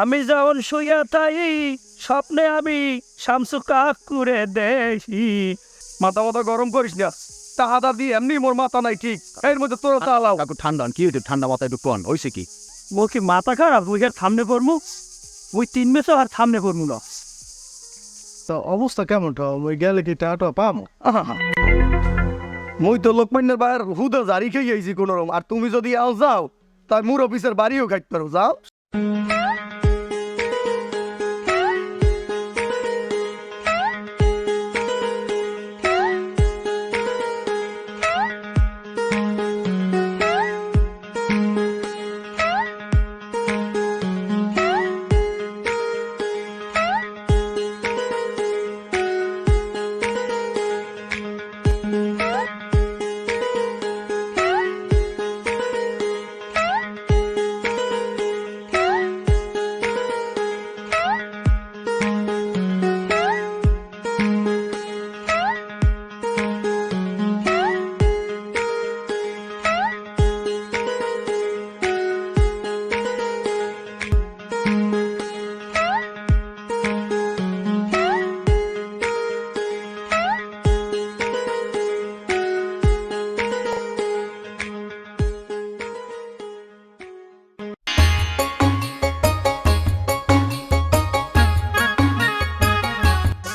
আমি যখন শুইয়া তাই স্বপ্নে আমি শামসু কাকুরে দেখি। মাথা মাথা গরম করিস না, টাহাদা দিয়ে এমনি মোর মাথা নাই ঠিক, এর মধ্যে তোরা চালাও। কাকু ঠান্ডা কি হইতো, ঠান্ডা মাথায় একটু কন হইছে কি? মোর কি মাথা খারাপ? ওই আর থামনে পড়মু, ওই 3 মেসো আর থামনে পড়মু না। তো অবস্থা কেমনটা ওই গেলে কি টাটা পামো? মুই তো লোকমান্যের বাইর হুদা জারি খেয়ে আইছি কোন রকম, আর তুমি যদি আও যাও তাই মুর অফিসের বাড়িও খাইতে পারো, যাও।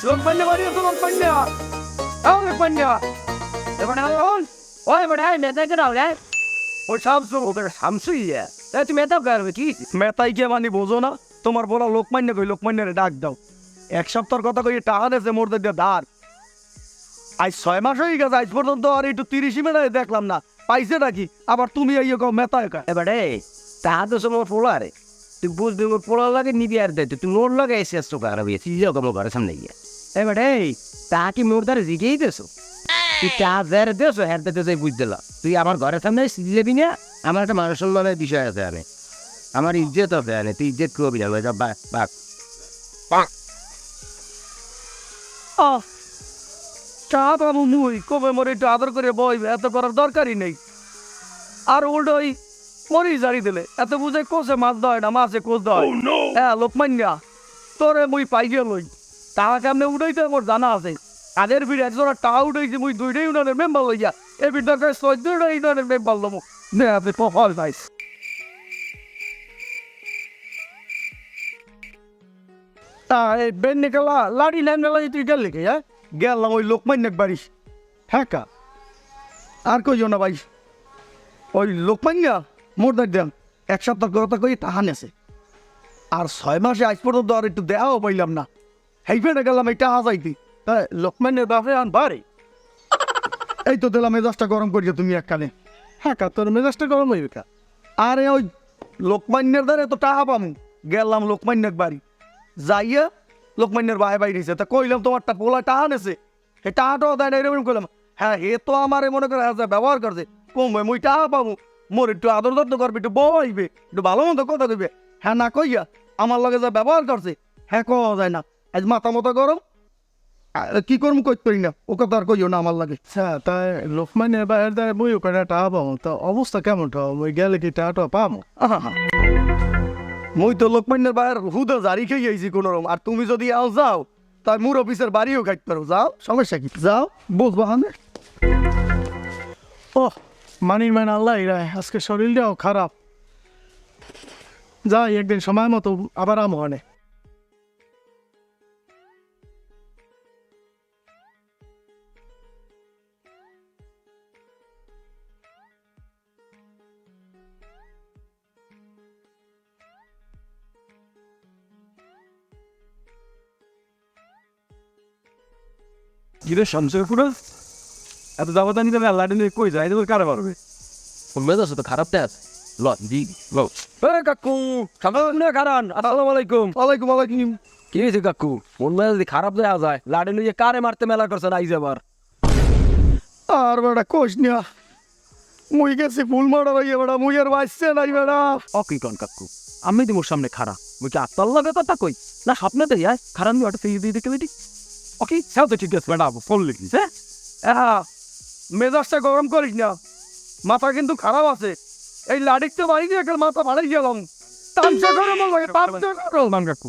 লোকমান্য বাড়ি আছে, লোকমান্য, আও লোকমান্য। এবার এখন ওই বড় মেতা কে দাও রে, ওই শামসু, ওদের শামসু ইয়া তাই তুমি এত করবে কি? মেতাই কে মানি বোঝো না? তোমার বলা লোকমান্য কই, লোকমান্যরে ডাক দাও। 1 সপ্তাহের কথা কই টাকা দেছে মোর দিয়ে ধার। আজ 6 মাস হয়ে গেছে, আজ পর্যন্ত আর একটু 30 মিনিট দেখলাম না, পাইছে নাকি? আবার তুমি আইয়ে কও মেতা একা। এবারে তাহা তো সময় পোলা রে, তুই বুঝবি মোর পোলা লাগে নিবি আর দে, তুই মোর লাগে এসে আসছো কারাবি সিজা কম ঘরের সামনে গিয়া। এবারে তাহা কি মোর দ্বারা জিগেই দেছো? তুই টাকা দেড় দেছো, হ্যাঁ দেছো বুঝ দিলা। তুই আমার ঘরের সামনে সিজি যাবি না? আমার একটা মান সম্মানের বিষয় আছে, আমি আমার ইজ্জত আছে, আনে তুই ইজ্জত করবি না। বাক চা বাবু মুই কবে মরে একটু আদর করে বইবে, এত করার দরকারই নেই। আর উল্টো ওই মরি জারি দিলে এত বুঝে কোষে মাছ দেয় না, মাছে কোষ দেয়। হ্যাঁ লোকমান্যা, তোরে মুই পাই গেলই, টাকা কেমনে উঠাইতে মোর জানা আছে। কাদের ভিড় একজোড়া টাকা উঠাইছি মুই, 2টাই ইউনিয়নের মেম্বার লইয়া, এ ভিড় দরকার 14টা ইউনিয়নের মেম্বার লমু। নে আপনি ফল পাইস। এই বেন নিকালা লাড়ি নেন মেলা তুই গেল লিখে, হ্যাঁ গেলাম ওই লোকমান্যক বাড়ি। হ্যাঁ কা আর কইও না ভাই, ওই লোকমান্যা মোর দেন 1 সপ্তাহ কথা কই তাহা নেছে, আর 6 মাসে আজ পর্যন্ত আর একটু দেওয়াও পাইলাম না। হেইফেনে গেলাম এই টাহা যাইতি, তাই লোকমান্যের বাপে আন বাড়ি। এই তো দিলাম মেজাজটা গরম করিয়া তুমি একখানে। হ্যাঁ কা তোর মেজাজটা গরম হইবে কা? আরে ওই লোকমান্যের দ্বারে তো টাহা পামু, গেলাম লোকমান্যক বাড়ি যাইয়া লোকমান্যের বাই বাইরেছে, তা কইলাম তোমারটা পোলা টাহা নেছে, হে টাহাটাও দেয় না, এরকম কইলাম। হ্যাঁ হে তো আমার মনে করে ব্যবহার করছে, কম মুই টাহা পাবো, মোর একটু আদর যত্ন করবে, একটু বইবে, একটু ভালো মতো কথা কইবে। হ্যাঁ না কইয়া আমার লগে যা ব্যবহার করছে, হ্যাঁ কওয়া যায় না। আজ মাথা মতো গরম, কি করবো কইতে পারি না, ও কথা আর কইও না আমার লাগে। আচ্ছা তাই লোকমানের বাইরে দেয় বই ওখানে টাকা পাবো, তো অবস্থা কেমনটা ওই গেলে কি টাটা পামো? মুই তো লোকমান্যের বাইর হুদা জারি খেয়ে আইছি কোন রকম, আর তুমি যদি আও যাও তাই মুর অফিসের বাড়িও খাইতে পারো, যাও। সমস্যা কি? যাও, বুঝবো হানে। ও মানির মান আল্লাহ ইরায়, আজকে শরীরটাও খারাপ। যাই একদিন সময় মতো আবার আম হয়। গিরে সঞ্চয় পুরো এত দাবাতা নিতে না, লাইনে কই যায় তো কারে পারবে? মেজাজ তো খারাপ দেয় ল দি লো। কাকু খাবার কারণ আসসালামু আলাইকুম। ওয়ালাইকুম ওয়ালাইকুম। কি হয়েছে কাকু? মন মেলা যদি খারাপ দেওয়া যায়, লাড়ি নিয়ে কারে মারতে মেলা করছেন আইজ আবার? আর বেটা কোষ নিয়া মুই গেছি ফুল মারা হইয়া বেটা, মুই আর বাঁচছে নাই বেটা। ও কি কন কাকু, আমি তো মোর সামনে খারাপ, মুই কি আত্মার লাগে কথা কই না স্বপ্নে তো যাই খারাপ নিয়ে একটা ফিজ দিয়ে দেখে বেটি। ওকে সেও তো ঠিক আছে বেটা, ফোন লিখিস। হ্যাঁ মেজাজটা গরম করিস না, মাথা কিন্তু খারাপ আছে। এই লাড়ির তো বাড়ি দিয়ে মাথা ভাড়াই গেলাম, তামসা করো মঙ্গলে তামসা করো মান কাকু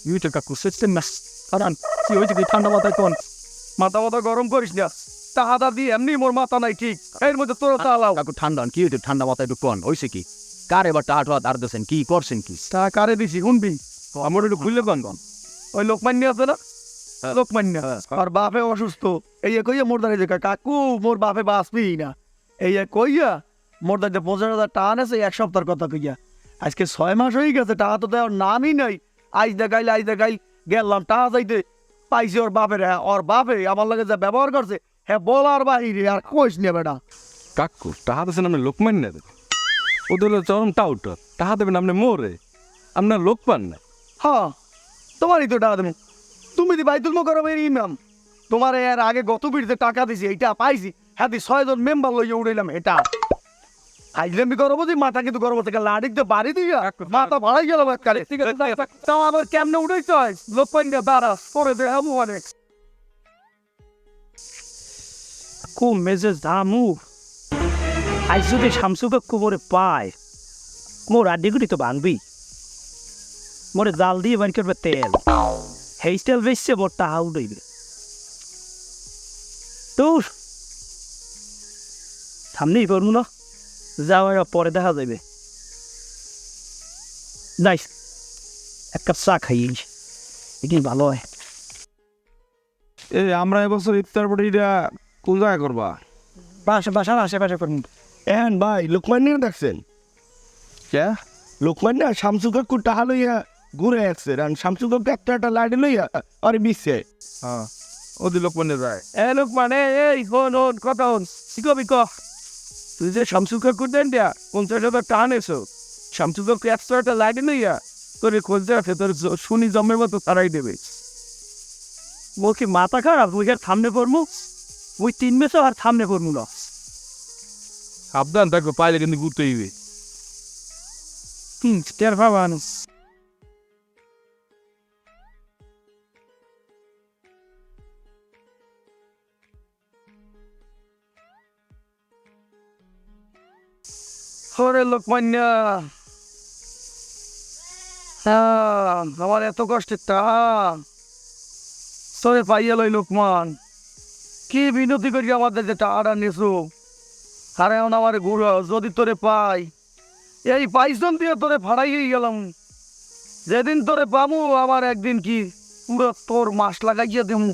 ইউটে কাকু সিস্টেম না কারণ কি হয়েছে কি ঠান্ডা মাথায় কোন মাথা মাথা গরম করিস না টাহাটা দিয়ে এমনি মোর মাথা নাই ঠিক এর মধ্যে তোর তালাও কাকু ঠান্ডা কি হইতে ঠান্ডা মাথায় একটু কোন হইছে কি কার এবার টাট হাত আর দেন কি করছেন কি তা কারে দিছি শুনবি আমার একটু খুললে কোন ওই লোকমান্য আছে না লোকমান্য আর বাপে অসুস্থ এই কইয়া মোর দাঁড়িয়ে যে কাকু মোর বাপে বাঁচবি না এই কইয়া মোর দাঁড়িয়ে 50,000 টাকা আছে এক সপ্তাহের কথা কইয়া আজকে 6 মাস হয়ে গেছে টাকা তো দেওয়ার নামই নাই আজ দেখাইল গেলাম টাকা যাইতে পাইছি ওর বাপের হ্যাঁ ওর বাপে আমার লাগে যা ব্যবহার করছে হ্যাঁ বলার বাহিরে আর কইস না বেটা কাকু টাহা দেন আপনি লোকমান না ওদের হলো চরম টাউটার টাহা দেবেন আপনি মোরে আপনার লোক পান না হ্যাঁ তোমারই তো টাকা দেবো তুমি দি বাইতুল মোকাররমের ইমাম তোমার এর আগে গত বিড়তে টাকা দিছি এইটা পাইছি হ্যাঁ 6 জন মেম্বার লইয়া উড়াইলাম এটা আইলেমি করবো যে মাথা কিন্তু করবো থেকে লাড়ি দিয়ে বাড়ি দিয়া মাথা ভাড়াই গেল কালে ঠিক আছে তাও আবার কেমনে উঠাইতে হয় লোক পাই না বাড়া পরে দেখাম অনেক কো মেজেজ দামু আজ যদি শামসুকে কোমরে পায় মোর আড্ডিগুলি তো ভাঙবি মোরে জাল দিয়ে বান করবে তেল হেই তেল বেচছে মোর টাহা উঠইবে তোর সামনেই করবো না যাওয়ার পরে দেখা যাবে যাইস এক কাপ চা খাইস এটি ভালো হয় এই আমরা এবছর ইফতার পার্টিটা কোন জায়গায় করবা বাসার আশেপাশে করুন এখন ভাই লোকমান্য দেখছেন কে লোকমান্য শামসু কাকু টাহা লইয়া ঘুরে আসছে আর শামসু কাকু একটা লাড়ি লইয়া আরে বিচ্ছে হ্যাঁ ওদের লোকমানের যায় এ লোক মানে এই হন কথা হন শিকবি ক তুই যে শামসুকা করতেন দিয়া 50,000 টান এসো শামসুকা একশোটা লাগে না তোর খুঁজতে আছে তোর শুনি জমের মতো তারাই দেবে ও কি মাথা খারাপ ওই আর সামনে পড়মু ওই 3 মেসো আর সামনে পড়মু না সাবধান থাকবে পাইলে কিন্তু ঘুরতে হইবে টের পাবান ওরে লোকমান্য আমার এত কষ্টের টাকা তোরে পাইয়া লই লোকমান কি বিনতি করি আমাদের যে টাকাটা নিছো আরে এখন আমার ঘুরো যদি তোরে পাই এই পাইছন দিয়ে তোরে ভাড়াইয়ে গেলাম যেদিন তোরে পামু আমার একদিন কি পুরো তোর মাস লাগাইয়া দেবো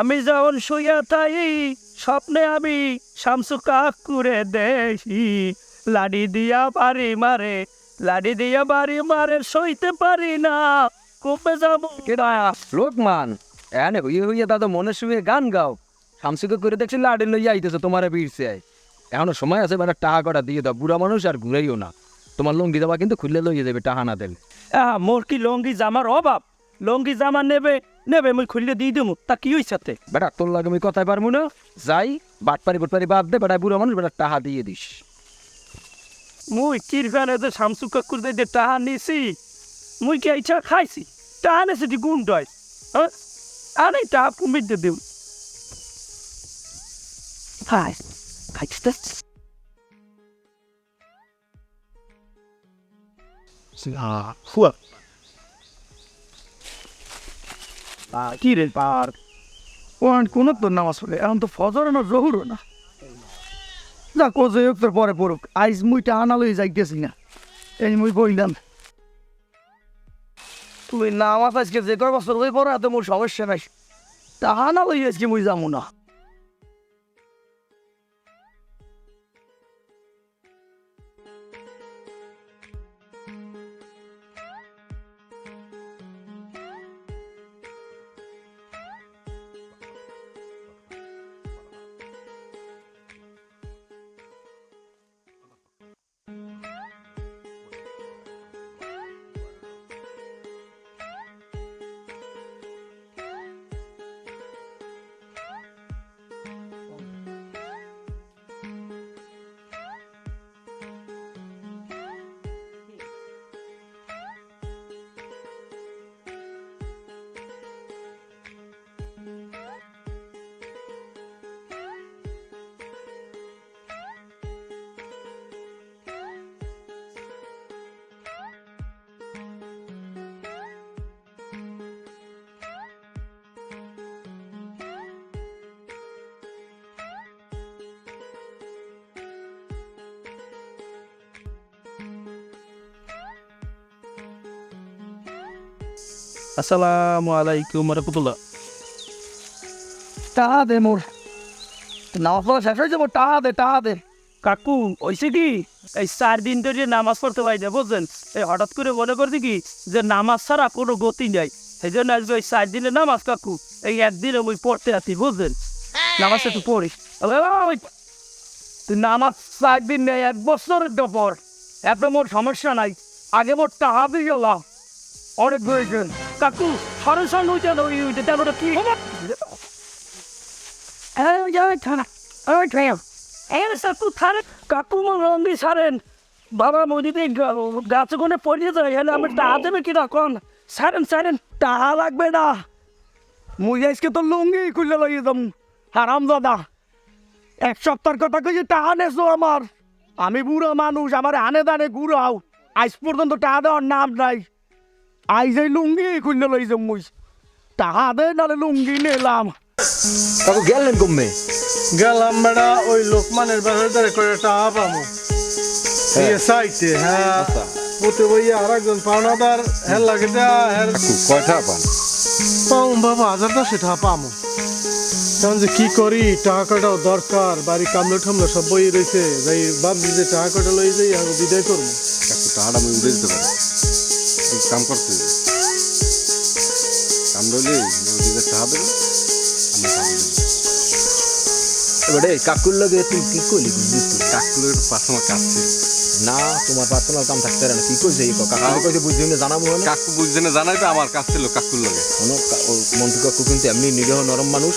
আমি যখন শুইয়া তাই স্বপ্নে আমি শামসু কাক করে দেখি লাডি দিয়া বাড়ি মারে সইতে পারি না কমে যাবো কেডা লোকমান এনে হইয়া দাদা মনে শুয়ে গান গাও শামসুকে করে দেখছি লাড়ি লইয়া আইতেছে তোমারে ভিড়ছে এখনো সময় আছে মানে টাকা কটা দিয়ে দাও বুড়া মানুষ আর ঘুরাইও না তোমার লঙ্গি দেওয়া কিন্তু খুললে লইয়া দেবে টাকা না দিলে মোর কি লঙ্গি জামার অভাব লঙ্গি জামা নেবে মুই খুললে দিয়ে দেবো তা কি হইসাতে বেটা তোর লাগে আমি কথাই পারবো না যাই বাটপারি বাদ দে বেটা বুড়া মানুষ বেটা টাকা দিয়ে দিস মুই কিরফানে যে শামসু কাকুর যে টাহা নিছি মুই কি ইচ্ছা খাইছি টাহা নেছে দি গুণ ডয় হ্যাঁ আরে টাহা কুমির দিয়ে দেব খাইতে ফুয়া কি রে পার ও কোন তো নামাজ পড়ে এখন তো ফজর না জহুর না যা কোজে তোর পরে পড়ুক আইজ মুই টাকা না লই যাইতেছি না এই মুই বইলাম তুই নামাজ আজকে যে কয় বছর হয়ে পড়ে এত মোর সমস্যা নাই টাকা না লই আজকে মুই যাবো না আসসালামু আলাইকুম রহমতুল্লাহ। টাহা দে মোর নামাজ পড়া শেষ হয়েছে মোর টাহা দে কাকু হয়েছে কি এই 4 দিন ধরে নামাজ পড়তে পারি না বুঝছেন। এই হঠাৎ করে মনে করছি কি যে নামাজ ছাড়া কোনো গতি নাই, সেই জন্য আজকে ওই 4 দিনের নামাজ কাকু এই একদিনে আমি পড়তে আসি বুঝলেন। নামাজটা একটু পড়ি। তুই নামাজ 4 দিন নেই, 1 বছরের পর এত মোর সমস্যা নাই। আগে মোর টাকা দিয়ে গেলাম অনেক প্রয়োজন। কাকু সরসন ওইটা তেমনটা কি কাকু রঙি সারেন বাবা নদীতে গাছে কোনে পড়িয়ে যায়, হলে আমি টাকা দেবে কিনা কোন সারেন টাকা লাগবে না। মুই আজকে তো লুঙ্গি খুলে লইয়ে যাম হারাম দাদা। 1 সপ্তাহের কথা কইছে টাহা নেছো আমার, আমি বুড়ো মানুষ, আমার আনে দানে ঘুরাও, আজ পর্যন্ত টাহা দেওয়ার নাম নাই। আইজ এই লুঙ্গি খুলে লই যাম মুই, টাহা দে নালে লুঙ্গি নিলাম। কাকু গেলেন কমে গেলাম বেড়া ওই লোকমানের বাপের দ্বারে করে টাকা পামু দিয়ে চাইতে। হ্যাঁ পুতে বইয়া আর একজন পাওনাদার হের লাগে দেয়া হের কয়টা পান? পাউম বাবা 1000 টাকা পামু। এখন যে কি করি, টাকা কটাও দরকার, বাড়ি কামলে ঠামলে সব বই রয়েছে, যাই ভাবছি যে টাকা কটা লই যাই আর বিদায় করবো। একটু টাকাটা আমি উড়ে দিতে পারি, কাম করতে হবে। কাম রইলে দিদের টাকা দেবে, আমি টাকা দেবো। এবারে কাকুর লগে তুই কি করলি? কাকুলের একটু পার্সোনাল কাজ ছিল। না তোমার পার্সোনাল কাম থাকতে পারে না, কি কইছে এই কাকু কইছে বুঝছি না জানাবো না। কাকু বুঝছে না জানাই তো আমার কাজ ছিল কাকুর লগে। মন্টু কাকু কিন্তু এমনি নিরীহ নরম মানুষ,